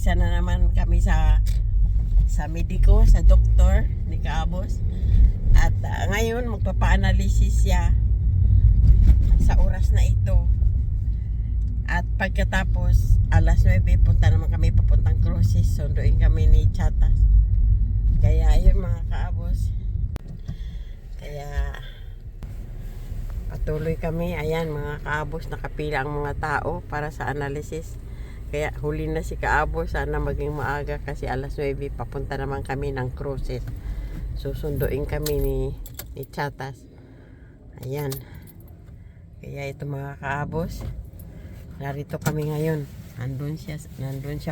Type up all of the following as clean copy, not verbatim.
umpisa na naman kami sa mediko, sa doktor ni Kaabos. At ngayon magpapa-analysis siya sa oras na ito. At pagkatapos alas 9 punta naman kami papuntang Cruces. Sunduin kami ni Chatas. Kaya ayun mga Kaabos. Kaya patuloy kami. Ayan mga Kaabos, nakapila ang mga tao para sa analysis. Kaya huli na si Kaabos. Sana maging maaga kasi alas 9 papunta naman kami ng Cruces. Susunduin kami ni Chatas. Ayan. Kaya ito mga Kaabos, narito kami ngayon. Nandun siya,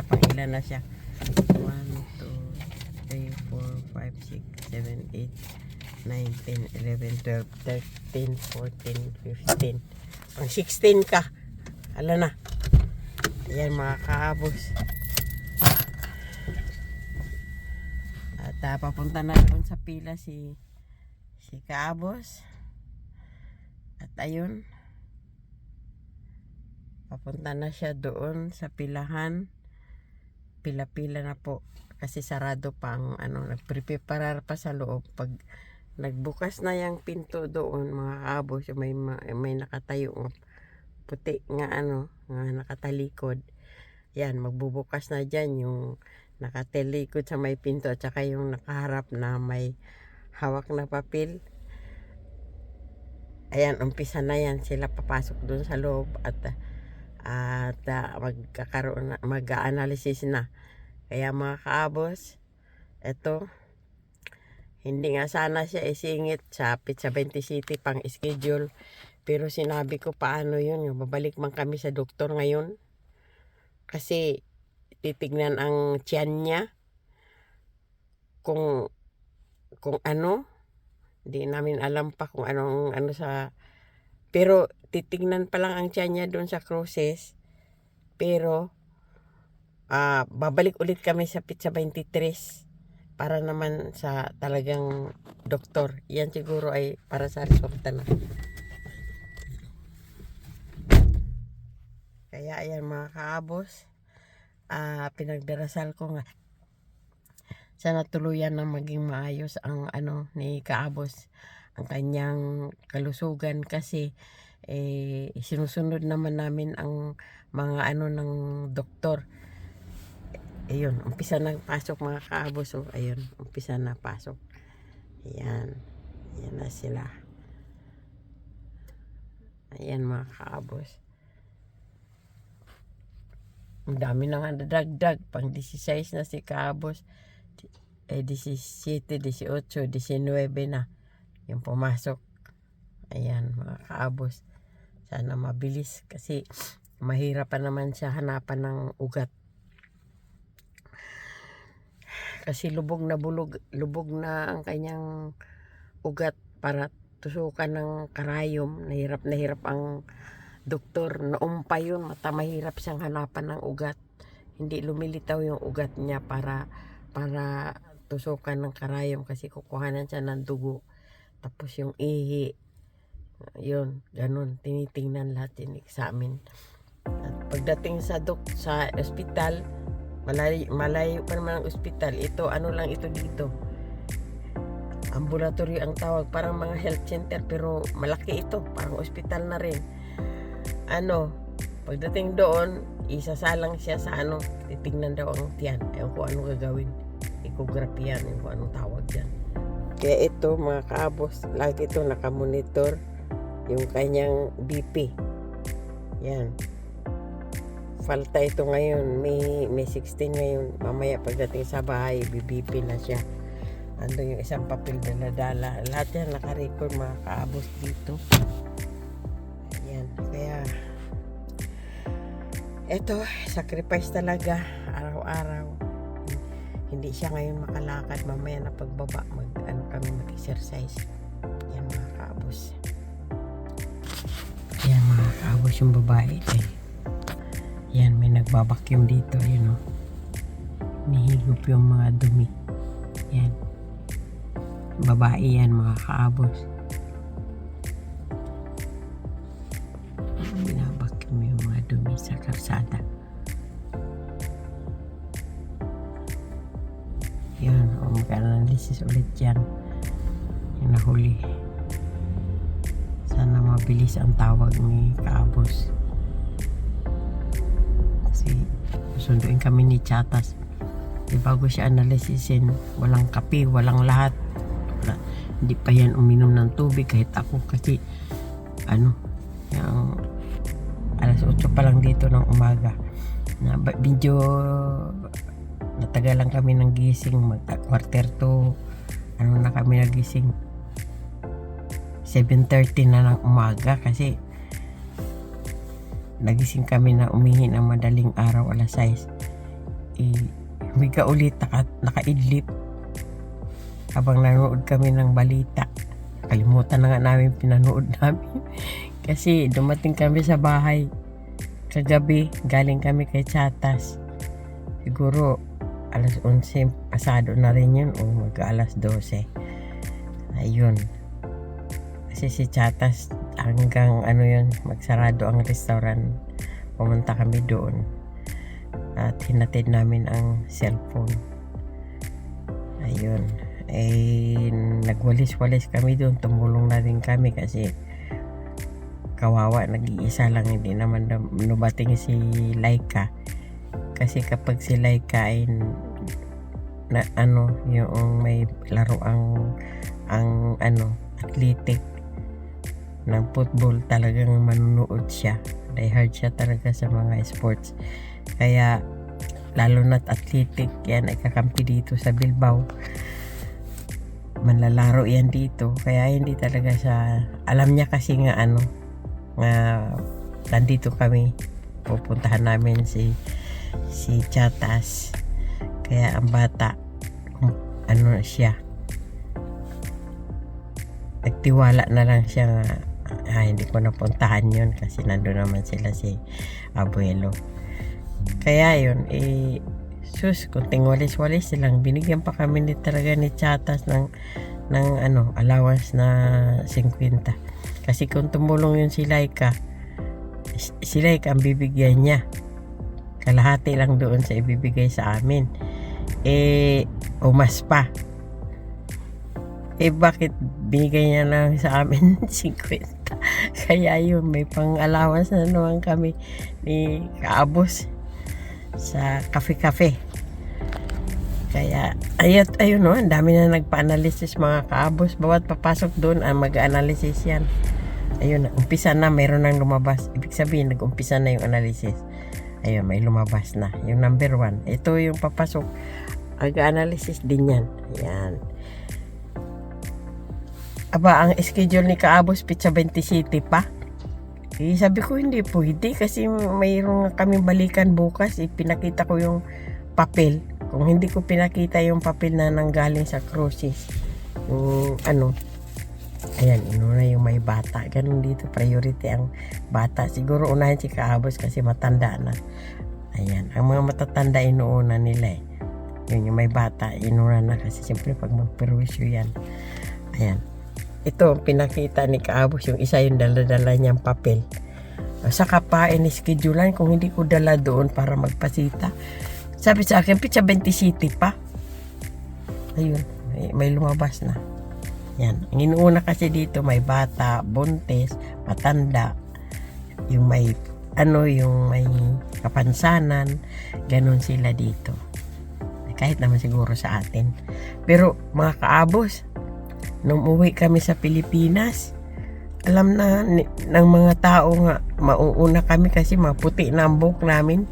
pangilan na siya. 1, 2, 3, 4, 5, 6, 7, 8, 9, 10, 11, 12, 13, 14, 15. Pang 16 ka. Ala na. Ayan mga Kaabos. At papunta na doon sa pila si Kaabos. At ayun, papunta na siya doon sa pilahan. Pila-pila na po kasi sarado pa ang nagpreparar pa sa loob. Pag nagbukas na yung pinto doon mga Kaabos, may nakatayo puti nga nga nakatalikod. Yan, magbubukas na dyan yung nakatalikod sa may pinto at saka yung nakaharap na may hawak na papel. Ayan, umpisa na yan sila papasok doon sa loob at mag-analysis na. Kaya mga Kaabos, eto, hindi nga sana siya isingit sa Pizza 20 City pang schedule. Pero sinabi ko paano yun, babalik man kami sa doktor ngayon. Kasi titignan ang tiyan niya kung hindi namin alam pa kung sa, pero titignan pa lang ang tiyan niya doon sa Cruces. Pero babalik ulit kami sa Pizza 23 para naman sa talagang doktor. Yan siguro ay para sa resulta na. Kaya ayan mga Kaabos, pinagdarasal ko nga sana tuluyan na maging maayos ang ni Kaabos, ang kanyang kalusugan kasi sinusunod naman namin ang mga ng doktor. Ayun, umpisa na pasok mga Kaabos. Ayun, umpisa na pasok. Ayan, ayan na sila. Ayan mga Kaabos. Ang dami na nga dagdag. Pang 16 na si Kaabos. 17, 18, 19 na yung pumasok. Ayan mga Kaabos. Sana mabilis kasi mahirap pa naman siya hanapan ng ugat. Kasi lubog na ang kanyang ugat para tusukan ng karayom. Nahirap ang doktor. Noong pa yun, mahirap siyang hanapan ng ugat. Hindi lumilitaw yung ugat niya para tusukan ng karayom kasi kukuhanan siya ng dugo. Tapos yung ihi, yun, ganun, tinitingnan lahat yung examen. At pagdating sa ospital, malayo pa naman ang ospital. Ito, lang ito dito. Ambulatory ang tawag, parang mga health center pero malaki ito, parang ospital na rin. Pagdating doon, isasalang siya sa titingnan daw ang tiyan. Ewan ko anong gagawin. Ecography yan, ewan ko anong tawag yan. Kaya ito mga Kaabos, lagi ito nakamonitor yung kanyang BP. Yan. Falta ito ngayon, may 16 ngayon. Mamaya pagdating sa bahay, BP na siya. Andun yung isang papel na nadala. Lahat yan nakarecord mga Kaabos dito. Ayan, kaya eto, sacrifice talaga araw-araw. Hindi siya ngayon makalakad. Mamaya na pagbaba kami mag-exercise. Yan mga Kaabos. Yan mga Kaabos yung babae. Yan, may nagbabacuum dito, nihigop yung mga dumi. Yan, babae yan mga Kaabos. Binabacuum yung mga dumi sa kalsada. mag-analysis ulit yan. Yung nahuli. Sana mabilis ang tawag ni Kaabos. Kasi susunduin kami ni Chatas. Bago siya analysisin, walang kape, walang lahat. Hindi pa yan uminom ng tubig kahit ako kasi yung alas 8 pa lang dito ng umaga. Medyo natagal lang kami ng gising, quarter to na kami nagising 7:30 na ng umaga kasi nagising kami na umihi ng madaling araw alas 6. Humiga ulit, nakaidlip habang nanood kami ng balita. Kalimutan na nga namin pinanood namin kasi dumating kami sa bahay kagabi, galing kami kay Chatas. Siguro alas 11 pasado na rin yun o mag-alas 12. Ayun, kasi si Chatas hanggang magsarado ang restaurant, pumunta kami doon at hinatid namin ang cellphone. Ayun, nagwalis-walis kami doon, tumulong na rin kami kasi kawawa, nag-iisa lang, hindi naman lumating si Laika. Kasi kapag si Laika ay yung may laro ang athletic ng football, talagang manunood siya. Die hard siya talaga sa mga sports. Kaya lalo na't athletic yan ay kakampi dito sa Bilbao. Manlalaro yan dito. Kaya hindi talaga siya, alam niya kasi nga nandito kami, pupuntahan namin si Chatas. Kaya ang bata siya, nagtiwala na lang siya nga hindi ko napuntahan yun kasi nandun naman sila si abuelo. Kaya yun, kunting walis-walis silang, binigyan pa kami talaga ni Chatas ng allowance na 50. Kasi kung tumulong yun si Laika ang bibigyan niya, kalahati lang doon sa ibibigay sa amin. Umas pa. Bakit binigay niya lang sa amin 50? Kaya yun, may pang-allowance na naman kami ni Kaabos sa cafe-cafe. Kaya ayun ang dami na nagpa-analysis mga Kaabos. Bawat papasok doon mag-analysis yan. Ayun, umpisa na, mayroon nang lumabas. Ibig sabihin, nag-umpisa na yung analysis. Ayun, may lumabas na. Yung number 1. Ito yung papasok. Mag-analysis din yan. Ayan. Ang schedule ni Kaabos, Pizza 20 City pa. Sabi ko, hindi pwede kasi mayroon kaming balikan bukas. Pinakita ko yung papel. Kung hindi ko pinakita yung papel na nanggaling sa cruises, yung ayan, inuna yung may bata. Ganun dito, priority ang bata. Siguro unahin si Kaabos kasi matanda na. Ayan, ang mga matatanda inuuna nila Yun, yung may bata, inuna na kasi siyempre pag magperwisyo yan. Ayan. Ito, pinakita ni Kaabos, yung isa yung dala-dala niyang papel. Saka pa, in-schedulean kung hindi ko dala doon para magpasita. Sabi sa akin, Pizza 20 City pa. Ayun, may lumabas na. Yan. Ang inuuna kasi dito, may bata, buntis, matanda, yung may yung may kapansanan, ganun sila dito. Kahit naman siguro sa atin. Pero mga Kaabos, nung uwi kami sa Pilipinas, alam na ng mga tao nga mauuna kami kasi maputi na ang buhok namin.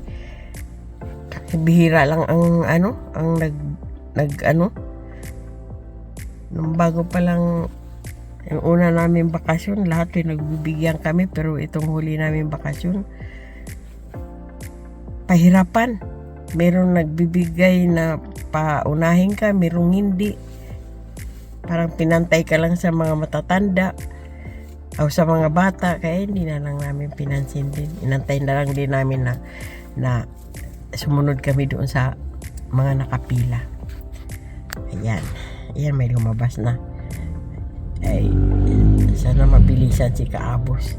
Bihira lang ang nung bago pa lang yung una namin bakasyon, lahat ay nagbibigyan kami, pero itong huli namin bakasyon, pahirapan. Merong nagbibigay na paunahin ka, merong hindi. Parang pinantay ka lang sa mga matatanda o sa mga bata, kaya hindi na lang namin pinansin din. Inantay na lang din namin na sumunod kami doon sa mga nakapila. Ayan, may lumabas na. Ay, sana mabilisan si Kaabos.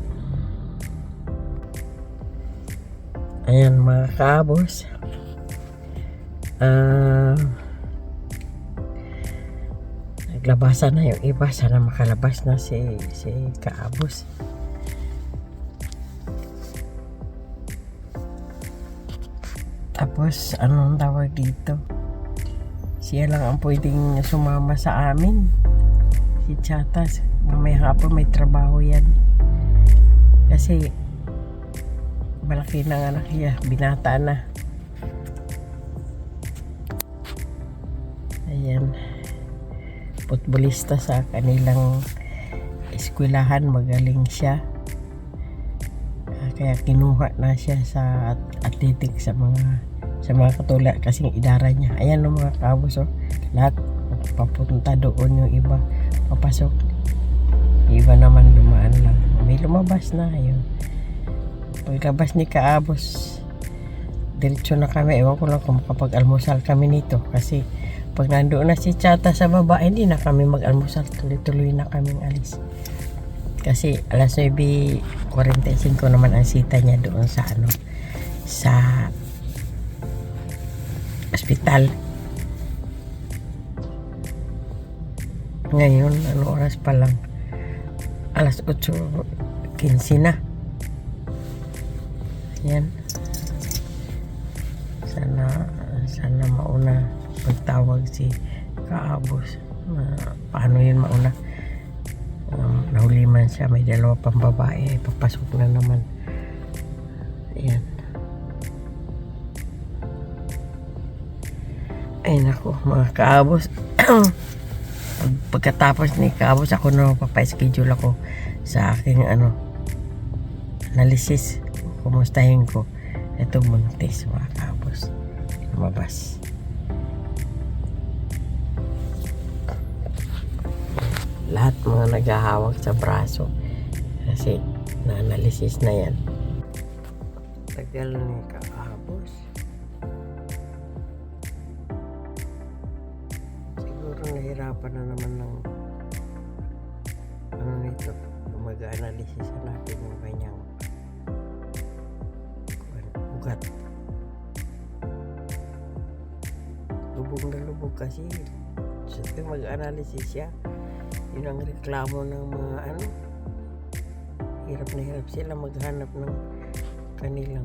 Ayan mga Kaabos, Naglabasan na yung iba. Sana makalabas na si Kaabos. Tapos, anong tawag dito? Siya lang ang pwedeng sumama sa amin. Si Chatas. Mamaya hapon may trabaho yan. Kasi, malaki na ang anak niya. Binata na. Ayan. Futbolista sa kanilang eskwelahan. Magaling siya. Kaya kinuha na siya sa athletic sa mga katulad kasing idara niya. Ayan ang mga Kaabos, oh. Lahat papunta doon, yung iba papasok, iba naman dumaan lang. May lumabas na yun. Pagkabas ni Kaabos, diretso na kami. Ewan ko lang kung makapag-almusal kami nito, kasi pag nandoon na si Chata sa baba, hindi na kami mag-almusal. Tuloy-tuloy na kaming alis. Kasi alas 9:45 naman ang sita niya doon sa sa ospital. Ngayon, oras pa lang? Alas 8:15 na. Ayan. Sana mauna pagtawag si Kaabos. Paano yun mauna? Nahuli man siya, may 2 pang babae, papasok na naman. Ayan. Ay nako, mga Kaabos. Pagkatapos ni Kaabos, ako na papaschedule ako sa aking analysis. Kumustahin ko. Ito buntis, mga Kaabos. Lumabas. Lahat mga naghahawak sa braso kasi na-analysis na yan. Tagal ni Kaabos. Siguro nahirapan na naman ng nito, mag-analysis natin yung kanyang ugat. Lubog na lubog kasi so, mag-analysis siya. Yun ang reklamo ng mga hirap na hirap sila maghanap ng kanilang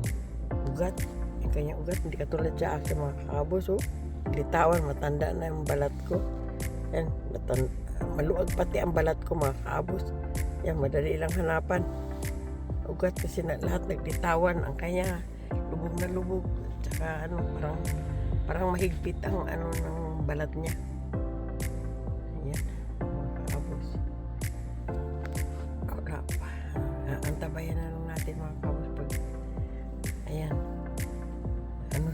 ugat. Yung kanyang ugat, hindi katulad sa akin, mga Kaabos, oh. Litawan, matanda na yung balat ko. Yan, maluwag pati ang balat ko, mga Kaabos. Yan, madali lang hanapan. Ugat kasi na lahat naglitawan. Ang kanya, lubog na lubog. Tsaka parang mahigpit ang ng balat niya. Yan. Antabayan na lang natin, mga Kaabos, pag ayan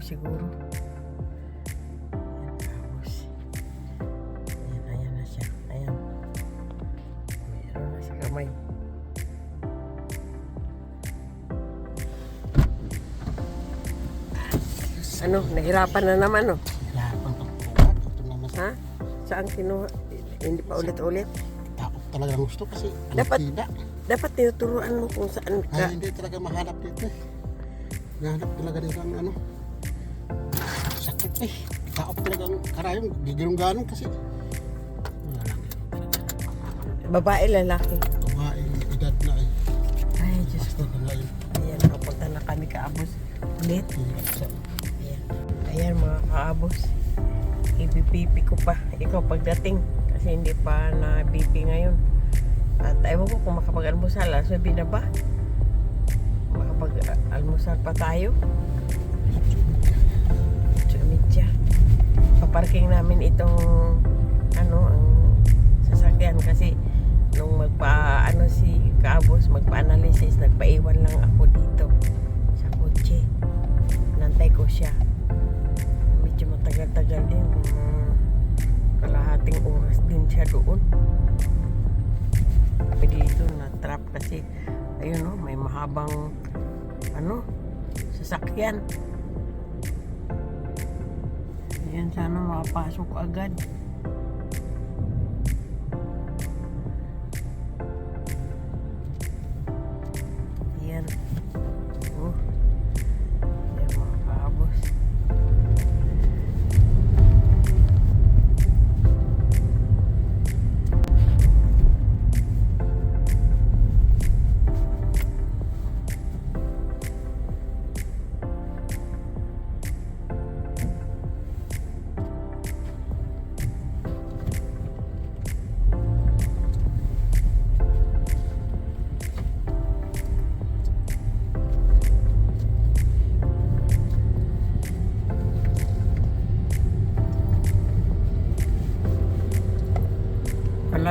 siguro ayan, Kaabos, ayan na siya, ayan mayroon na sa kamay. Nahirapan na naman, oh. Hirapan pa po. Ito naman. Ha? Saan kinuha? Hindi pa ulit-ulit? Takot talaga gusto kasi Dapat tinuturuan mo kung saan ka. Ay, hindi talaga mahanap dito eh. Nahanap talaga dito ang sakit eh. Takot talagang karayong gigilong-ganong kasi wala lang talaga. Babae, lalaki? Babae, edad na eh. Ay, Diyos ko. Ayan, papunta na kami, Kaabos. Ulit. Ayan, mga Kaabos. I-BP ko pa. Ikaw pagdating. Kasi hindi pa na BP ngayon. At ewan ko kung makapag-almusal. Sabi na ba? Makapag-almusal pa tayo. Sumitya. Paparking namin itong ang sasakyan kasi nung si Kaabos magpa-analysis, nagpaiwan lang ako dito sa kotse. Nantay ko siya. Medyo matagal-tagal din. Kalahating oras din siya doon. Dito na trap kasi ayun, may mahabang sasakyan. Ayan, sana makapasok agad. Ayan. Ayan, mga Kaabos.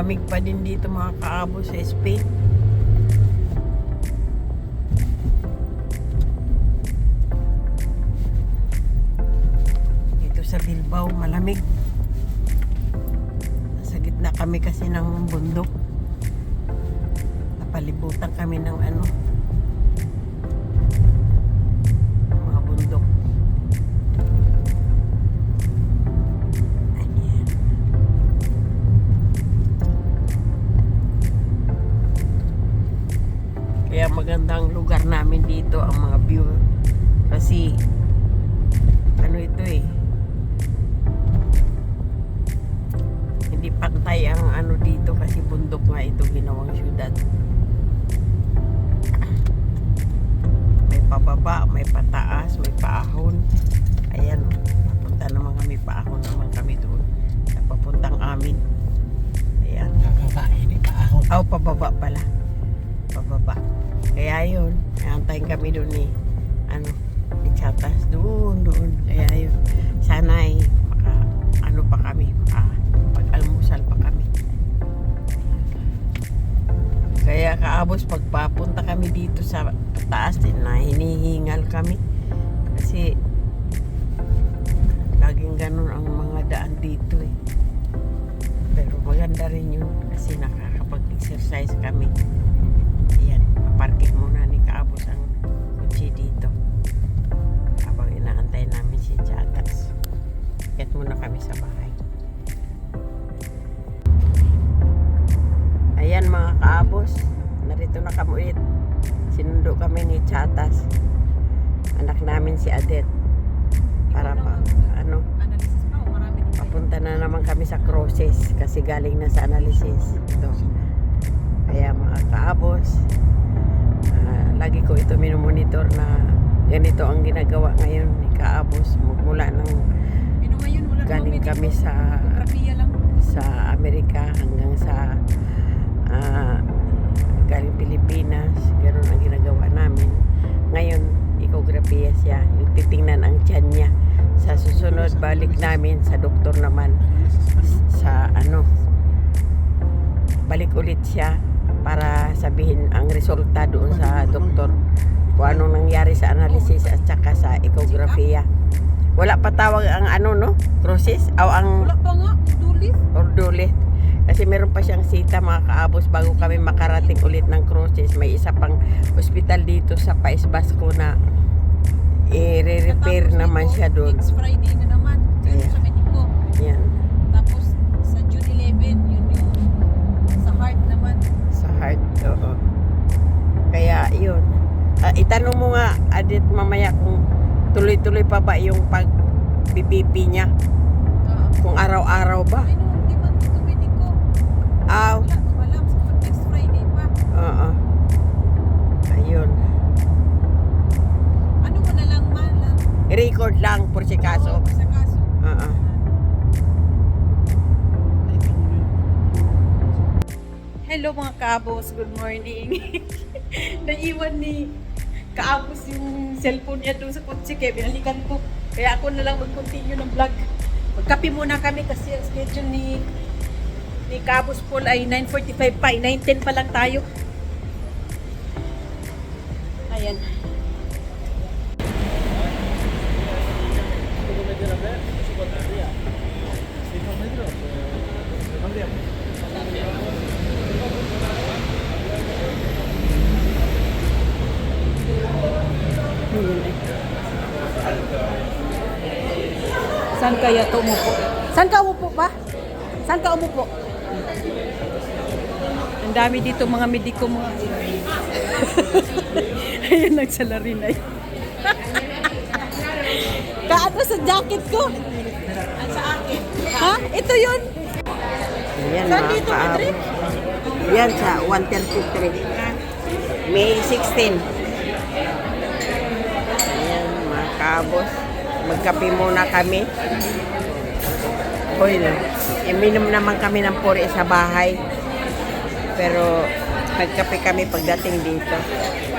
malamig pa din dito mga kaabos sa Spain. Dito sa Bilbao malamig. Nasa gitna kami kasi ng bundok. Napalibutan kami ng mga bundok. Ayan. Kaya magandang lugar namin dito ang mga view. Kasi ito hindi pantay ang dito kasi bundok nga ito ginawang syudad. May pababa, may pataas, may paahon. Ayan, papunta naman kami, paahon naman kami doon. Papuntang amin. Ayan. Pababa, hindi pa ako. Pababa pala. Pababa. Kaya yun, antayin kami doon ni Chatas doon. Kaya yun, sana ay pa kami, pag-almusal pa kami. Kaya kaabos pagpapunta kami dito sa taas din na hinihingal kami. Kasi laging ganun ang mga daan dito eh. Pero maganda rin yun kasi nakakapag-exercise kami. Ayan, paparking muna ni kaabos ang kutsi dito. Habang inaantay namin si Chatas. Kaya muna kami sa bahay. Ayan mga kaabos, narito na kami ulit. Sinundo kami ni Chatas. Anak namin si Adet. Para papunta na naman kami sa Cruces kasi galing na sa analysis. Ito. Kaya mga kaabos, lagi ko ito minomonitor na ganito ang ginagawa ngayon ni kaabos mula nang galing kami sa Amerika hanggang sa galing Pilipinas. Ganoon ang ginagawa namin. Ngayon, ekografiya siya. Yung titingnan ang tiyan niya. Sa susunod, balik namin sa doktor naman. Sa balik ulit siya para sabihin ang resulta doon sa doktor. Kung anong nangyari sa analysis at saka sa ekografiya. Wala pa tawag ang Cruces? Wala pa nga, Ordolit. Kasi meron pa siyang sita mga kaabos bago kami makarating ulit ng Cruces. May isa pang hospital dito sa País Vasco na i-repair naman siya doon. Next Friday na naman, Ayan. sa Mexico. Yan. Tapos sa June 11, yun yung sa heart naman. Sa heart, oo. Kaya yun. Itanong mo nga, Adit, mamaya kung tuloy-tuloy pa ba yung pag-BBP niya. Kung araw-araw ba. Ay no, hindi man ito Mexico. Wala, walang sa next Friday pa. Oo. Ayun. Ano mo na lang man lang. I-record lang por si kaso. Oo, sa kaso. Oo. Hello mga kaabos, good morning. Naiwan ni kaabos yung cellphone niya doon sa kotse kaya binalikan ko. Kaya ako na lang mag-continue ng vlog. Magkape muna kami kasi ang schedule ni kaabos Paul ay 9:45 pa, 9:10 pa lang tayo. Ayan. Saan kaya ito umupo? Saan ka umupo ba? Saan ka umupo? Ang dami dito mga mediko mga. Ayan, nagsalarin na yun. Kaano sa jacket ko? Sa akin. Ha? Ito yun? Ayan Saan mga dito, kaabos. Madrid? Yan sa 133. May 16. Ayan mga kaabos. Magkape muna kami. Hoy lang. Minom naman kami ng puri sa bahay. Pero nagkape kami pagdating dito.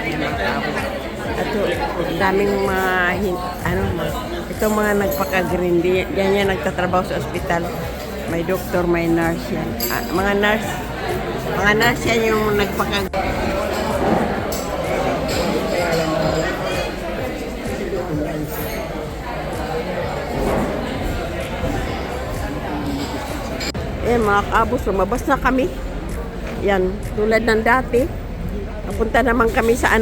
Ayan mga kaabos. At daming mga itong mga nagpaka-green. Yan yan nagtatrabaho sa ospital. May doktor, may nurse yan. Mga nurse yan yung nagpakag... Mga kaabos, lumabas na kami. Yan, tulad ng dati. Napunta naman kami sa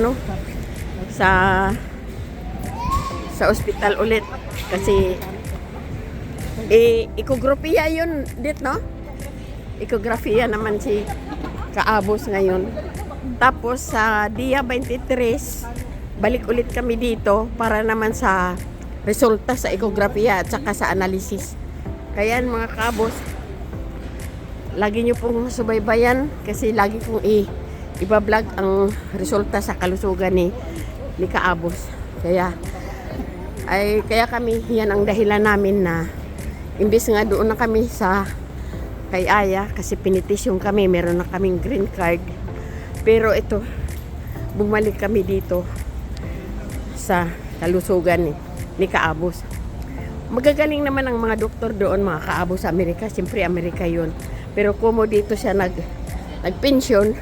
sa ospital ulit. Kasi, ekografiya yun, no? Ekografiya naman si kaabos ngayon. Tapos, sa dia 23, balik ulit kami dito para naman sa resulta sa ekografiya at saka sa analysis. Kaya mga kaabos, lagi nyo pong subaybayan kasi lagi kong ibablog ang resulta sa kalusugan ni kaabos. Kaya kami, yan ang dahilan namin na imbes nga doon na kami sa kay Aya kasi pinitisyon kami, meron na kaming green card. Pero ito, bumalik kami dito sa kalusugan ni kaabos. Magagaling naman ang mga doktor doon, mga kaabos sa Amerika. Siyempre, Amerika yun. Pero kumo dito siya nagpensyon,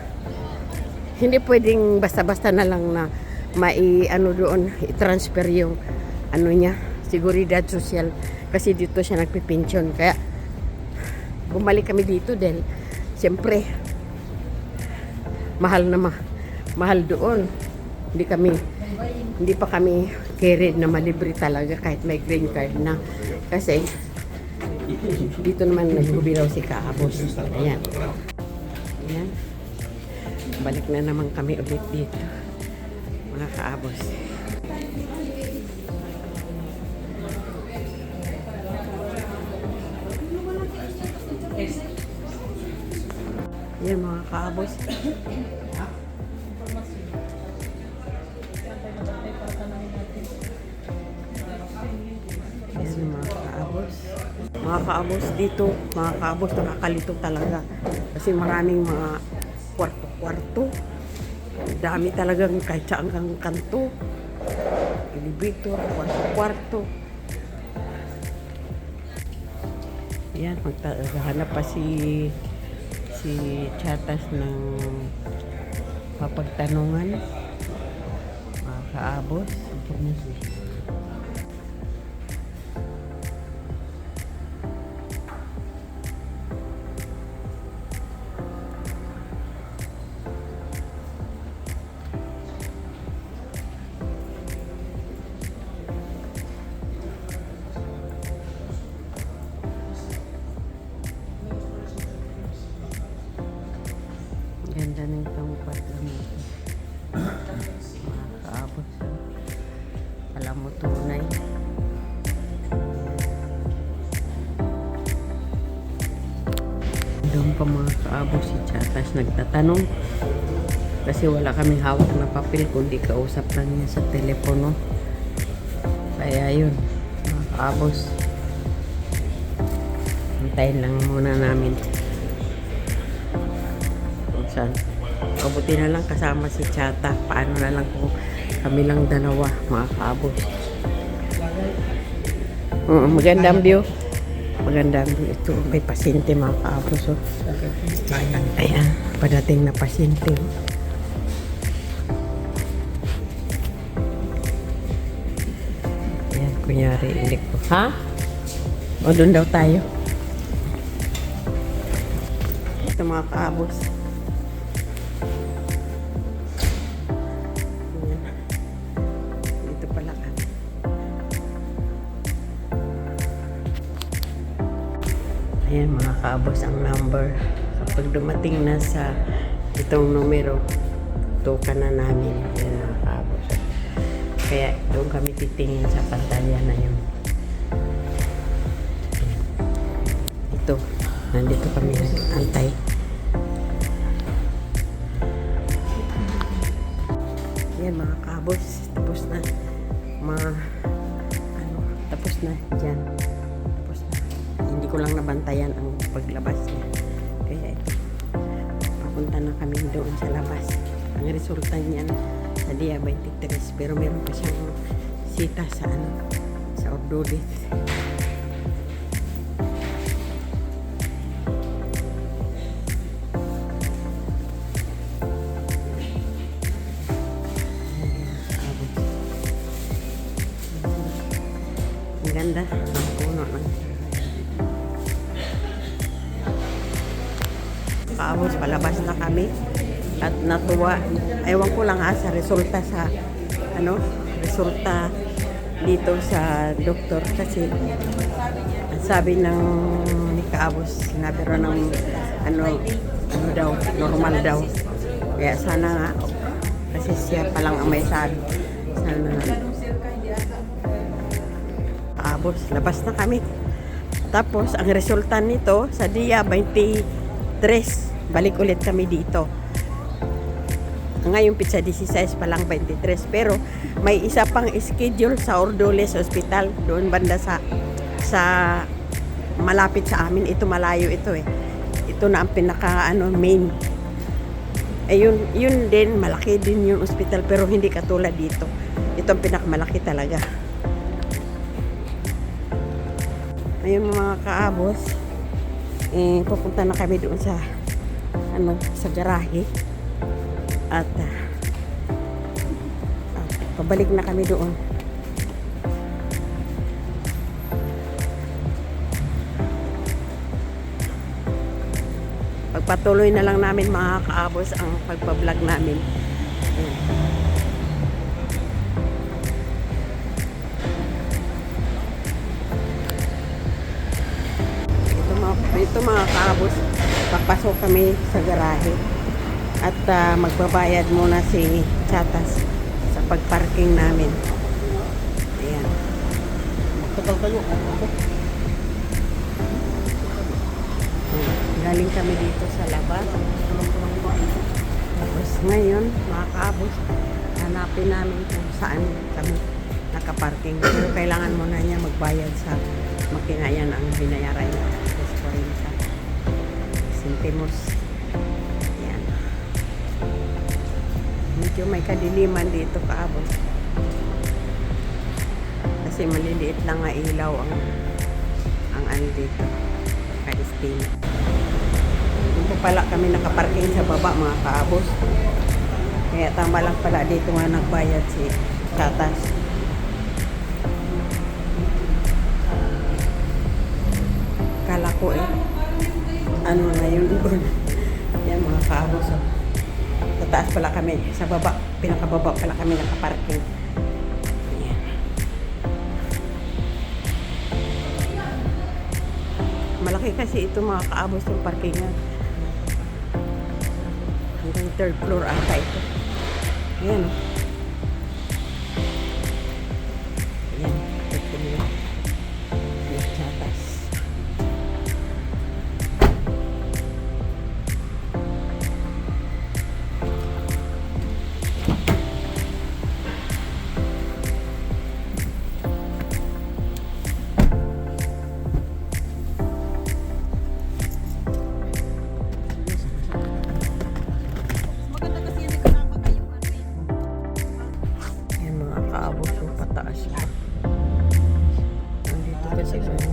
hindi pwedeng basta-basta na lang na doon, i-transfer yung niya, seguridad social. Kasi dito siya nagpipensyon. Kaya, bumalik kami dito dahil, siyempre, mahal doon. Hindi pa kami carried na malibre talaga kahit may green card na. Kasi, dito naman nagbubilaw si kaabos. Ayan. Ayan. Balik na naman kami ulit dito. Mga kaabos. Ayan mga kaabos. Mga kaabos dito, mga kaabos nakakalito talaga kasi maraming mga kwarto-kwarto, dami talagang kahit saan kang kanto, elevator, kwarto-kwarto. Yan, maghahanap pa si Chatas ng mapagtanungan. Mga kaabos, ganda ng itong kwarto natin. Mga kaabos. Alam mo tunay. Doon pa mga kaabos si Chatas nagtatanong. Kasi wala kaming hawak na papel kundi kausap lang niya sa telepono. Kaya yun. Mga kaabos. Hintayin lang muna namin. Kabuti na lang kasama si Chata. Paano na lang kung kami lang dalawa, mga kaabos. Magandang view. Magandang view. Ito, may pasyente mga kaabos. Oh. Ayan, padating na pasyente. Ayan, kunyari, ilik ko. Ha? O, doon daw tayo. Ito mga kaabos. Ayan mga kaabos ang number. Kapag dumating na sa itong numero, tukan na namin. Ayan mga kaabos. Kaya doon kami titingin sa pantalla na yun. Ito, nandito kami antay. Ayan mga kaabos, tapos na. Tapos na dyan. Hindi ko lang nabantayan ang paglabas niya. Kaya ito, papunta na kami doon sa labas. Ang resulta niyan sa dia 23, pero meron pa siyang sita sa sa ordolit. ganda ng puno ng kaabos. Palabas na kami at natuwa. Ewan ko lang sa resulta sa resulta dito sa doktor kasi ang sabi ng ni kaabos, sinabi rin ng ano daw, normal daw. Kaya sana nga, kasi siya palang ang may sabi. Sana kaabos, labas na kami. Tapos, ang resulta nito, sa dia 23, balik ulit kami dito. Ngayon, pizza 16 pa lang 23. Pero, may isa pang schedule sa Ordoles Hospital. Doon banda sa malapit sa amin. Ito malayo ito eh. Ito na ang pinaka main. Yun din, malaki din yung hospital. Pero hindi katulad dito. Ito ang pinakamalaki talaga. Ayun mga kaabos. Pupunta na kami doon sa sa garahe. At pabalik na kami doon. Pagpatuloy na lang namin mga kaabos ang pagpa-vlog namin. Ayan. Ito mga kaabos, papasok kami sa garahe. At magbabayad muna si Chatas sa pagparking namin. Ayan. Magtagal kayo. Ako. Galing kami dito sa labas. Tapos ngayon, mga kaabos, hanapin namin kung saan kami nakaparking. Pero kailangan muna niya magbayad sa makina. Yan ang binayaran niya. Tapos 40 centimos. Medyo may kadiliman dito kaabos kasi maliliit lang nga ilaw ang dito ka-destino. Dito pala kami nakaparking sa baba mga kaabos, kaya tama lang pala dito nga nagbayad si Tatas. Kala ko na yun doon. Yan mga kaabos. Sa taas pala kami, sa baba, pinakababa pala kami nakaparking. Ayan. Malaki kasi ito mga kaabos yung parkingan. Hanggang 3rd floor ata ito. Ayan o. Ayan, ito nila. Ayan, Chatas.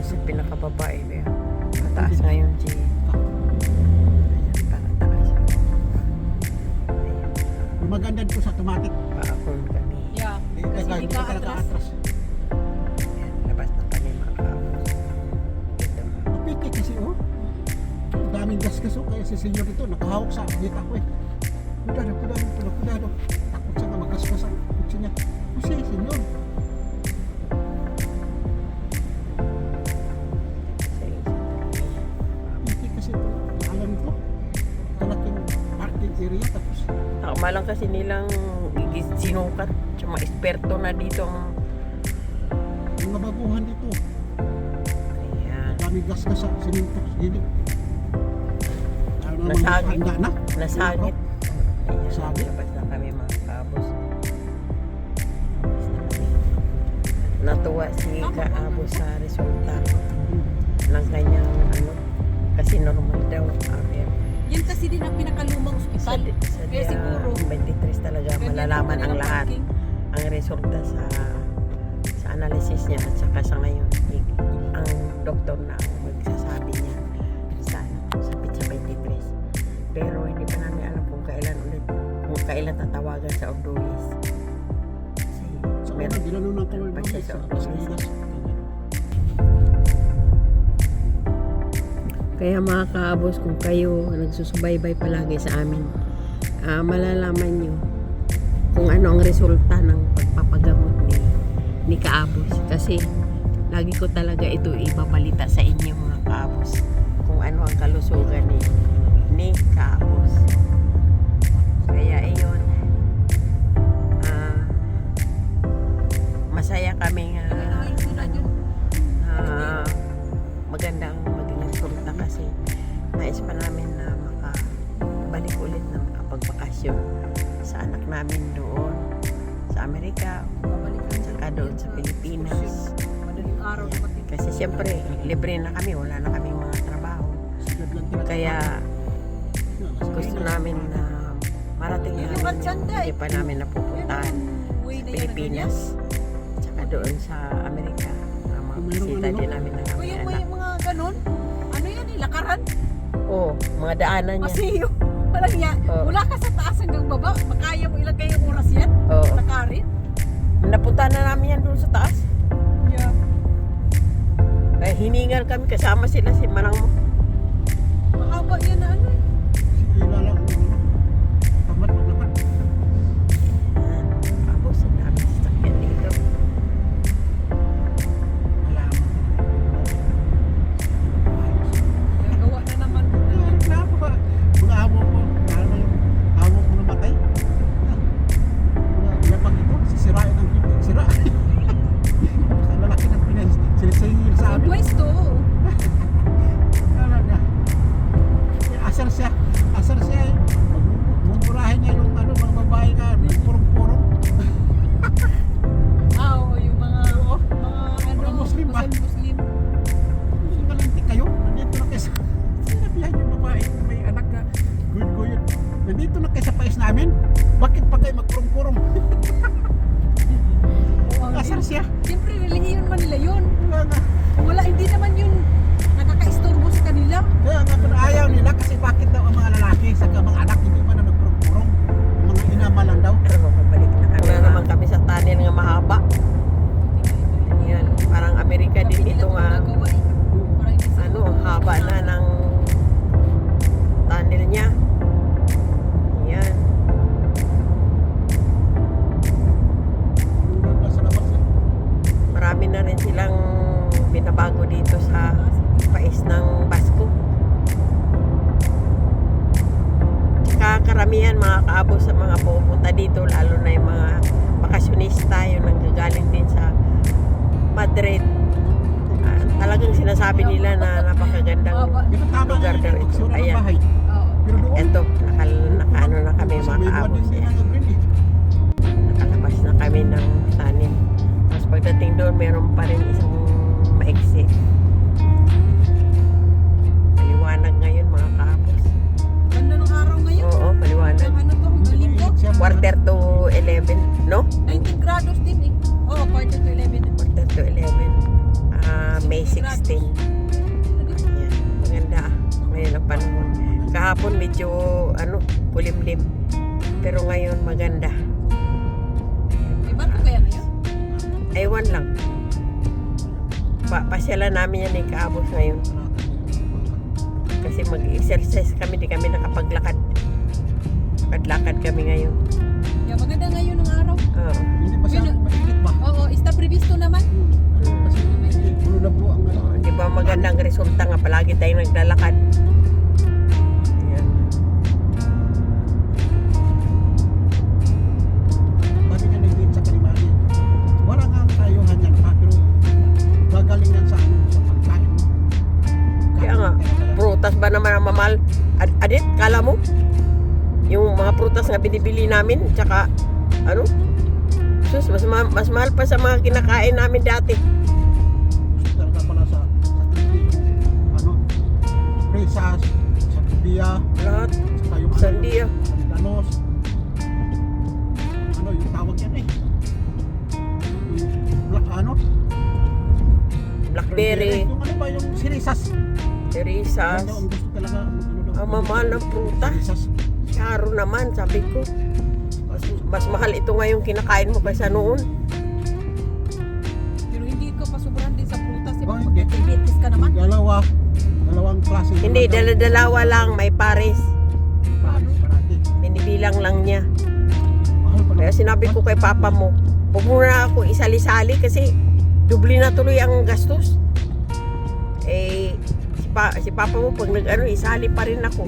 Sa pinakababae kaya pataas ngayon si pataas. Maganda po sa automatic. Paakon kami. Yeah. Kasi hindi ka atras. Ayan, labas na kami mga kaabos. Ito. Mapiti kasi ang daming gas kaya si senyor dito nakahawak sa dita ko eh. Kudado. Takot siya na magasgas ang kutsi niya. Kasi senyor. Area tapos Malang kasi nilang sinukat. Tsaka eksperto na dito ang mga baguhan dito. ayan. Dami gas sa sininto gini. Nasagit. Na? Nasagit. Ayan, Nasagit. labas na kami mga kaabos. Labas na kami. Natuwa si kaabos sa resulta ng kanyang kasi normal daw. Yan kasi din ang pinakalumang ospital. Kaya siguro 23 talaga malalaman ang lahat ang resulta sa analysis niya at saka sa ngayon ang doktor na magsasabi niya sa pizza 23. Pero hindi pa namin alam kung kailan tatawagan sa Ordoles kasi Meron, ginano na kami pa siya sa Ordoles. Kaya mga kaabos, kung kayo nagsusubaybay palagi sa amin, malalaman nyo kung ano ang resulta ng pagpapagamot ni kaabos. Kasi lagi ko talaga ito ibabalita sa inyo mga kaabos, kung ano ang kalusugan ni kaabos. Kaya iyon, masaya kami magandang maging resulta kasi nais pa namin na makabalik ulit na makapagbakasyon sa anak namin doon sa Amerika, saka doon sa Pilipinas. Madaling araw dumating. Kasi siyempre libre na kami, wala na kaming mga trabaho, kaya gusto namin na marating namin yung hindi pa namin napupuntahan sa Pilipinas, saka doon sa Amerika. Bisita din namin ng Uy, aming may anak. mga ganon. Ano yan eh, lakaran? Oo, mga daanan niya. Kasi yung, parang yan, Oo. mula ka sa taas hanggang baba, makaya mo ilagay yung oras yan? Oo. Lakarin? Napunta na namin yan doon sa taas. Yeah. Kaya hiningal kami, kasama sila si Manang mo. Mahaba yan na ano eh. Hila lang. Tamat maglakad. Tapos ang dami sasakyan dito. Gawa na naman. Mga amo ko, lalo yung amo ko namatay. Pag ito, sisirain ang bibig, sira. Sa lalaki ng Pinas, sinisingil sa amin. Pwesto. Talaga. Asar siya eh. Mumurahin niya yung ano, mga babae nga, purong-purong. Oo, yung mga ano, Mga Muslim ba? Muslim. Malintik kayo, nandito na kayo sa... Sinabihan yung babae, may anak ka, guyod-guyod. Nandito na kayo sa pais namin, bakit pa kayo magpurong-purong? Asar siya. Siyempre, relihiyon man nila yun. Wala na. Kung wala, hindi naman yun nakaka-istorbo sa kanila. Kaya nga kung ayaw nila kasi bakit daw ang mga lalaki sa mga anak hindi man na nagpurong-purong, ang mga inama lang daw. Pero babalik na kami. Wala naman kami sa tunnel nga mahaba. Yan, parang Amerika din Hindi ito nila nga. ginagawa eh. Parang hindi sila Ano, ang haba na ng tunnel niya. Yan. Nasa labas eh. Marami na rin silang binabago dito sa pais ng Basco. Tsaka karamihan mga kaabos sa mga pupunta dito, lalo na yung mga bakasyonista, yung nanggagaling din sa Madrid. Talagang sinasabi nila na napakagandang Ito tama lugar nga daw yung ito. pagsura ng Ayan. bahay. Oo. Pero doon, Eto, nakaano na kami sa mga may kaabos. din Yan. ang green eh. Nakalabas na kami ng tunnel. Tapos pagdating doon, meron pa rin isang maiksi. Paliwanag ngayon mga kaabos. Ganda ng araw ngayon. Oo, paliwanag. Ano to? Linggo? Quarter to 11, no? 19 grados din eh. Oo, quarter to 11. Quarter to 11. May 16. Yan, maganda ngayon ang panahon. Kahapon medyo kulimlim. Pero ngayon maganda. May bato kaya ngayon? Aywan lang. Pasyalan namin yan ni kaabos ngayon. Kasi mag-exercise kami, di kami nakapaglakad. Lakad-lakad kami ngayon. Yeah, maganda ngayon ang araw. Oo. Hindi pa siya mainit ba? Oo, está previsto naman. Kasi puno na po ang ano. Di ba magandang resulta nga palagi tayong naglalakad. Ayan. Sabi nga nag-date sa Kalimani. Wala nga ang kayuhan yan pa, pero gagaling yan sa ano, sa pagkain mo. Kaya nga, prutas ba naman ang mamahal? Adit, kala mo? Yung mga prutas nga binibili namin, tsaka sus, mas mahal pa sa mga kinakain namin dati. Gusto talaga pala sa tindi yung ano, presas, sa tibiya, Lahat, saka yung sandia. danos. Ano yung tawag yan eh? Yung black ano? Blackberry, Yung ano ba yung sirisas? terisas. Yan daw ang gusto talaga. Ang mamahal ng prutas. Sirisas. Syaro naman, sabi ko. Mas mahal ito ngayong kinakain mo kaysa noon. Pero hindi ka pa sobrang din sa prutas. Oh, Diba? hindi. Magka-diabetes ka naman. Dalawa, Dalawang klase. Hindi, dala-dalawa lang, may pares. Parati. Binibilang lang niya. Mahal pa Kaya naman. sinabi ko kay papa mo, huwag mo na ako isali-sali kasi dubli na tuloy ang gastos. Eh, si papa mo pag nag-ano, isali pa rin ako.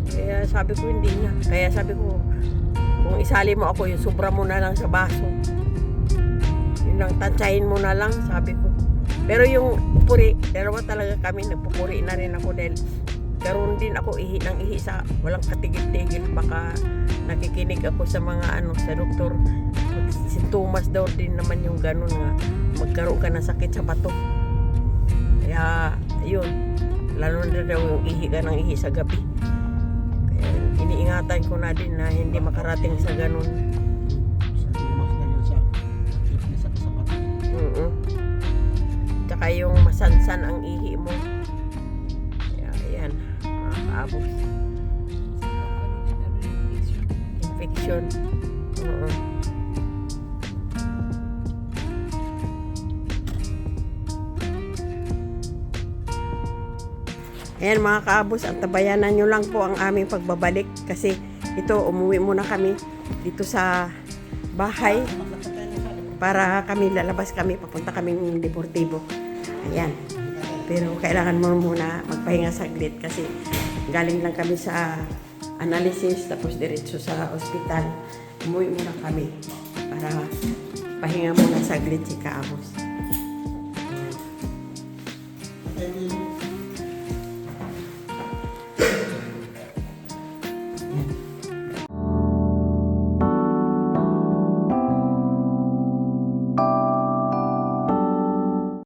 Kaya sabi ko hindi na. Kaya sabi ko, kung isali mo ako, yung sobra mo na lang sa baso. Yun lang, tansyahin mo na lang, sabi ko. Pero yung pupuri, dalawa talaga kami, nagpupuri na rin ako dahil karoon din ako ihi ng ihi sa walang katigil-tigil. Baka nakikinig ako sa mga sa doktor. Sintomas daw din naman yung ganun nga. Magkaroon ka ng sakit sa bato. Kaya, yun. Lalo na daw yung ihi ka ng ihi sa gabi. Kaya iniingatan ko na din na hindi makarating sa ganun. Tsaka yung masansan ang ihi mo. Kaya, ayan. Mga kaabos. Infection. Oo. Ayan mga kaabos, ang tabayanan nyo lang po ang aming pagbabalik kasi ito, umuwi muna kami dito sa bahay para kami lalabas kami, papunta kaming Deportivo. Ayan. Pero kailangan mo muna magpahinga saglit kasi galing lang kami sa analysis tapos diretso sa ospital. Umuwi muna kami para pahinga muna saglit si Kaabos.